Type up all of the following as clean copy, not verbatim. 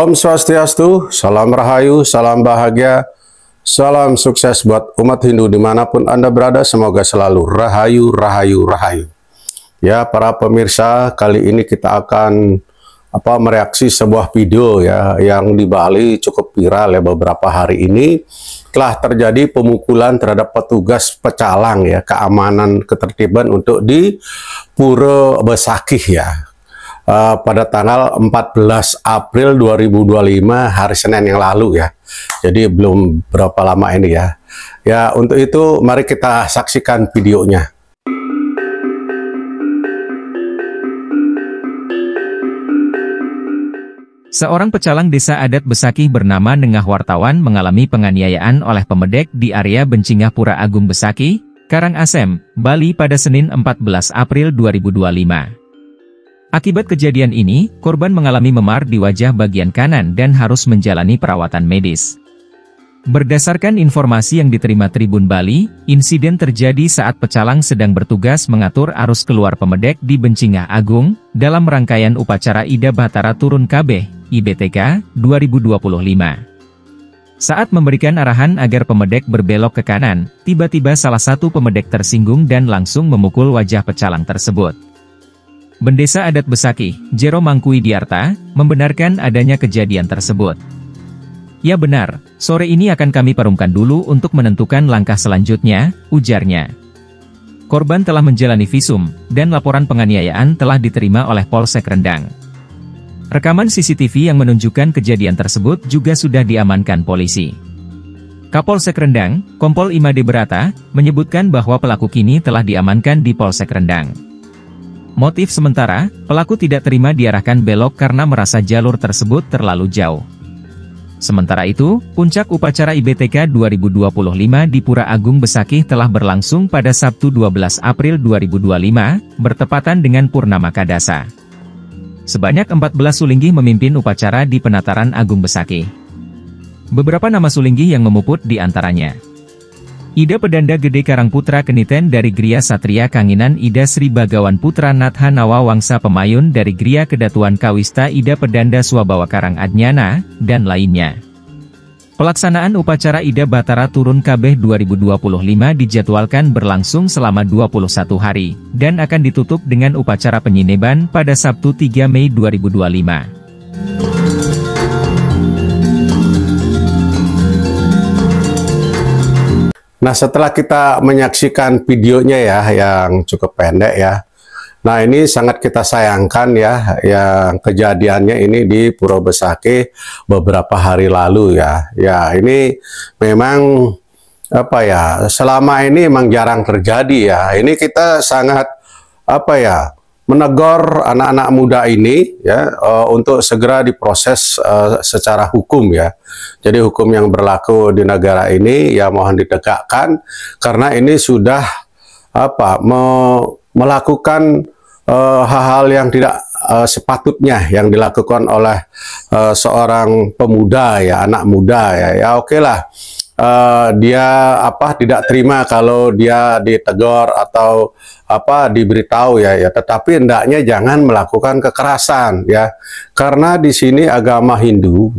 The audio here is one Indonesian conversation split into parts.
Om Swastiastu, salam rahayu, salam bahagia, salam sukses buat umat Hindu dimanapun Anda berada. Semoga selalu rahayu, rahayu, rahayu. Ya, para pemirsa, kali ini kita akan mereaksi sebuah video ya yang di Bali cukup viral ya beberapa hari ini. Telah terjadi pemukulan terhadap petugas pecalang ya, keamanan ketertiban untuk di Pura Besakih ya. Pada tanggal 14 April 2025 hari Senin yang lalu ya. Jadi belum berapa lama ini ya. Ya, untuk itu mari kita saksikan videonya. Seorang pecalang desa adat Besakih bernama Nengah Wartawan mengalami penganiayaan oleh pemedek di area Bencingah Pura Agung Besakih, Karangasem, Bali pada Senin 14 April 2025. Akibat kejadian ini, korban mengalami memar di wajah bagian kanan dan harus menjalani perawatan medis. Berdasarkan informasi yang diterima Tribun Bali, insiden terjadi saat pecalang sedang bertugas mengatur arus keluar pemedek di Bencingah Agung, dalam rangkaian upacara Ida Batara Turun Kabeh, IBTK, 2025. Saat memberikan arahan agar pemedek berbelok ke kanan, tiba-tiba salah satu pemedek tersinggung dan langsung memukul wajah pecalang tersebut. Bendesa adat Besakih, Jero Mangkui Diarta, membenarkan adanya kejadian tersebut. Ya benar, sore ini akan kami perumkan dulu untuk menentukan langkah selanjutnya, ujarnya. Korban telah menjalani visum, dan laporan penganiayaan telah diterima oleh Polsek Rendang. Rekaman CCTV yang menunjukkan kejadian tersebut juga sudah diamankan polisi. Kapolsek Rendang, Kompol Imade Berata, menyebutkan bahwa pelaku kini telah diamankan di Polsek Rendang. Motif sementara, pelaku tidak terima diarahkan belok karena merasa jalur tersebut terlalu jauh. Sementara itu, puncak upacara IBTK 2025 di Pura Agung Besakih telah berlangsung pada Sabtu 12 April 2025, bertepatan dengan Purnama Kadasa. Sebanyak 14 sulinggih memimpin upacara di Penataran Agung Besakih. Beberapa nama sulinggih yang memuput di antaranya. Ida Pedanda Gede Karangputra Keniten dari Gria Satria Kanginan, Ida Sri Bagawan Putra Natha Nawa Wangsa Pemayun dari Gria Kedatuan Kawista, Ida Pedanda Swabawa Karang Adnyana, dan lainnya. Pelaksanaan upacara Ida Batara Turun Kabeh 2025 dijadwalkan berlangsung selama 21 hari, dan akan ditutup dengan upacara penyineban pada Sabtu 3 Mei 2025. Nah, setelah kita menyaksikan videonya ya, yang cukup pendek ya. Nah, ini sangat kita sayangkan ya, yang kejadiannya ini di Pura Besakih beberapa hari lalu ya. Ya, ini memang selama ini memang jarang terjadi ya. Ini kita sangat menegur anak-anak muda ini ya untuk segera diproses secara hukum ya. Jadi hukum yang berlaku di negara ini ya mohon ditegakkan, karena ini sudah melakukan hal-hal yang tidak sepatutnya yang dilakukan oleh seorang pemuda ya, anak muda ya. Ya oke lah. Dia tidak terima kalau dia ditegur atau diberitahu ya, tetapi hendaknya jangan melakukan kekerasan ya, karena di sini agama Hindu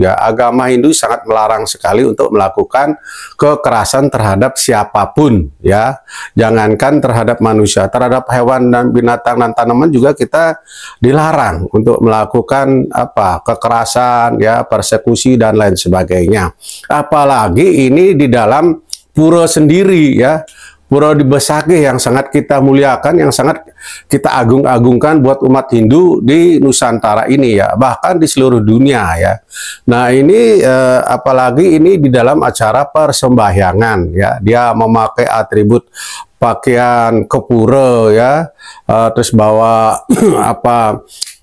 sangat melarang sekali untuk melakukan kekerasan terhadap siapapun ya, jangankan terhadap manusia, terhadap hewan dan binatang dan tanaman juga kita dilarang untuk melakukan kekerasan ya, persekusi dan lain sebagainya. Apalagi ini di dalam pura sendiri ya, Pura di Besakih yang sangat kita muliakan, yang sangat kita agung-agungkan buat umat Hindu di Nusantara ini ya, bahkan di seluruh dunia ya. Nah ini apalagi ini di dalam acara persembahyangan ya, dia memakai atribut pakaian kepura ya, terus bawa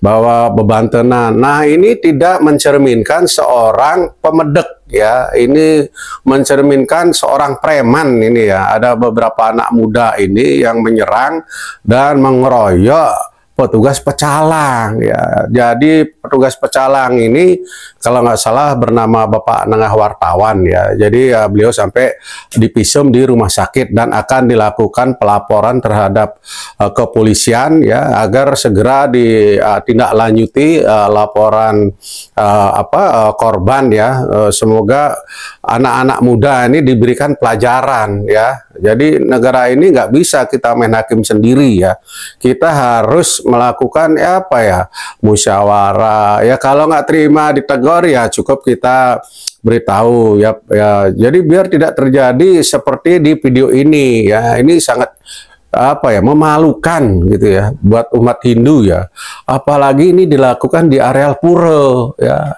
bawa bebantenan. Nah ini tidak mencerminkan seorang pemedek ya, ini mencerminkan seorang preman ini ya. Ada beberapa anak muda ini yang menyerang dan mengeroyok petugas pecalang ya. Jadi petugas pecalang ini kalau nggak salah bernama Bapak Nengah Wartawan ya. Jadi ya, beliau sampai dipisum di rumah sakit dan akan dilakukan pelaporan terhadap kepolisian ya agar segera ditindaklanjuti laporan korban ya. Semoga anak-anak muda ini diberikan pelajaran ya. Jadi negara ini nggak bisa kita main hakim sendiri ya. Kita harus melakukan musyawarah ya. Kalau nggak terima ditegur ya cukup kita beritahu ya. Jadi biar tidak terjadi seperti di video ini ya. Ini sangat memalukan gitu ya buat umat Hindu ya. Apalagi ini dilakukan di areal pura ya.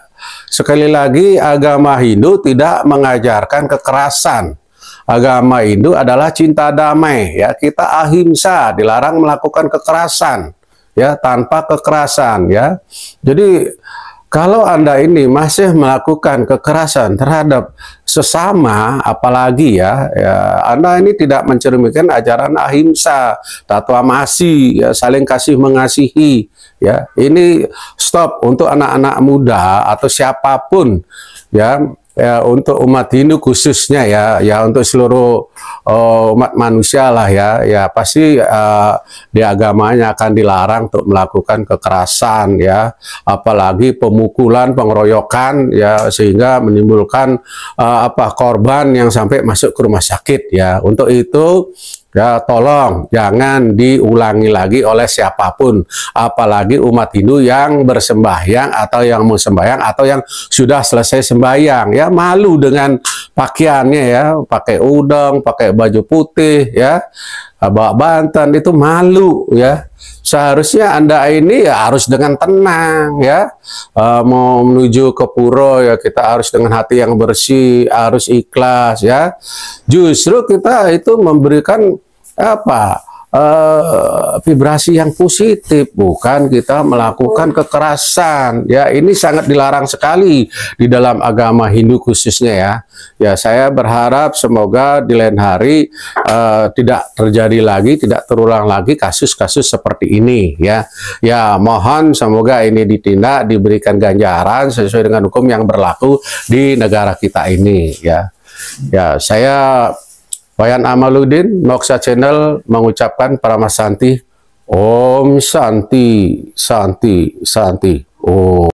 Sekali lagi agama Hindu tidak mengajarkan kekerasan. Agama Hindu adalah cinta damai ya. Kita ahimsa, dilarang melakukan kekerasan ya, tanpa kekerasan ya. Jadi kalau Anda ini masih melakukan kekerasan terhadap sesama, apalagi ya Anda ini tidak mencerminkan ajaran ahimsa, tatwamasi ya, saling kasih mengasihi ya. Ini stop untuk anak-anak muda atau siapapun ya. Ya, untuk umat Hindu khususnya ya untuk seluruh umat manusia lah ya pasti di agamanya akan dilarang untuk melakukan kekerasan ya, apalagi pemukulan, pengeroyokan ya, sehingga menimbulkan korban yang sampai masuk ke rumah sakit ya. Untuk itu ya tolong jangan diulangi lagi oleh siapapun, apalagi umat Hindu yang bersembahyang atau yang mau sembahyang atau yang sudah selesai sembahyang ya. Malu dengan pakaiannya ya, pakai udang, pakai baju putih ya, bawa banten, itu malu ya. Seharusnya Anda ini ya harus dengan tenang ya, mau menuju ke pura ya kita harus dengan hati yang bersih, harus ikhlas ya. Justru kita itu memberikan vibrasi yang positif, bukan kita melakukan kekerasan ya. Ini sangat dilarang sekali di dalam agama Hindu khususnya ya. Ya saya berharap semoga di lain hari tidak terjadi lagi, tidak terulang lagi kasus-kasus seperti ini ya. Ya mohon semoga ini ditindak, diberikan ganjaran sesuai dengan hukum yang berlaku di negara kita ini ya. Ya saya Wayan Amaluddin, Moksha Channel mengucapkan Paramasanti, Om Santi, Santi, Santi, Om.